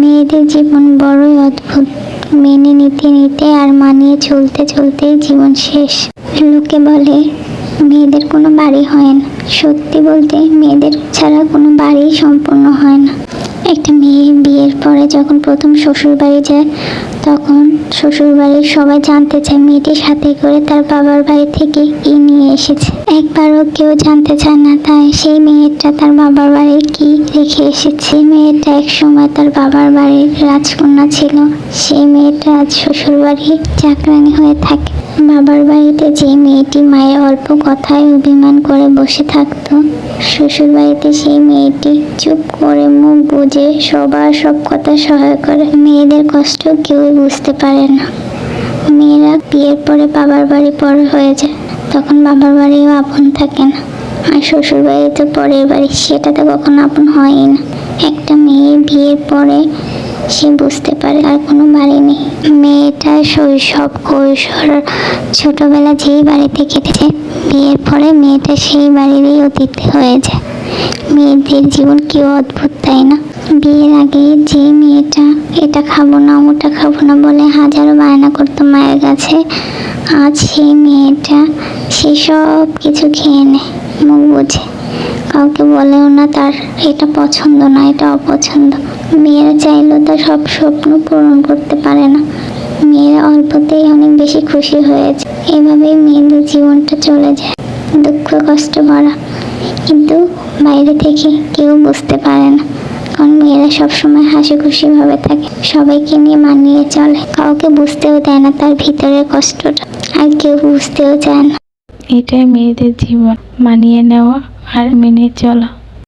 মেয়েদের জীবন বড়ই অদ্ভুত। মেনে নিতে নিতে আর মানিয়ে চলতে চলতেই জীবন শেষ। লোকে বলে মেয়েদের কোনো বাড়ি হয় না। সত্যি বলতে মেয়েদের ছাড়া কোনো বাড়ি সম্পূর্ণ হয় না। একটা মেয়ে বিয়ের পরে যখন প্রথম শ্বশুর বাড়ি যায়, তখন শ্বশুর বাড়ির সবাই জানতে চায় মেয়েটি সাথে করে তার বাবার বাড়ি থেকে কি নিয়ে এসেছে। একবারও কেউ জানতে চায় না তাই সেই মেয়েটা তার বাবার বাড়ি কি রেখে এসেছে। মেয়েটা এক সময় তার বাবার বাড়ির রাজকন্যা ছিল। সেই মেয়েটা আজ শ্বশুর বাড়ি চাকরানি হয়ে থাকে। বাবার বাড়িতে যে মেয়েটি মায়ের অল্প কথায় অভিমান করে বসে থাকতো, শ্বশুর বাড়িতে সেই মেয়েটি চুপ করে মুখ বুজে সবার সব কথা সহায় করে। মেয়েদের কষ্ট কেউই বুঝতে পারে না। মেয়েরা বিয়ের পরে বাবার বাড়ি পর হয়ে যায়, তখন বাবার বাড়িও আপন থাকে না। আর শ্বশুর বাড়ি তো পরের বাড়ি, সেটা তো কখনো আপন হয়ই না। একটা মেয়ে বিয়ের পরে সে বুঝতে পারে আর কোনো বাড়ি নেই। মেয়েটা শৈশব কৈশোর ছোটবেলা যেই বাড়িতে কেটেছে, বিয়ের পরে মেয়েটা সেই বাড়িরই অতিথি হয়ে যায়। মেয়েদের জীবন কি অদ্ভুত, তাই না? বিয়ের আগে যে মেয়েটা এটা খাবো না ওটা খাবো না বলে হাজারো বায়না করতো মায়ের কাছে, আজ সেই মেয়েটা সে সব কিছু খেয়ে নেয় মুখ বুঝে। কাউকে বলেও না তার এটা পছন্দ না, এটা অপছন্দ। মেয়েরা চাইলেও তার সব স্বপ্ন পূরণ করতে পারে না। মেয়েরা অল্পতেই অনেক বেশি খুশি হয়েছে। এভাবেই মেয়েদের জীবনটা চলে যায়, দুঃখ কষ্ট ভরা। কিন্তু বাইরে থেকে কেউ বুঝতে পারে না, কারণ মেয়েরা সবসময় হাসি খুশি ভাবে থাকে, সবাইকে নিয়ে মানিয়ে চলে। কাউকে বুঝতেও দেয় না তার ভিতরের কষ্টটা, আর কেউ বুঝতেও চায় না। এটাই মেয়েদের জীবন, মানিয়ে নেওয়া আর মেনে চলা।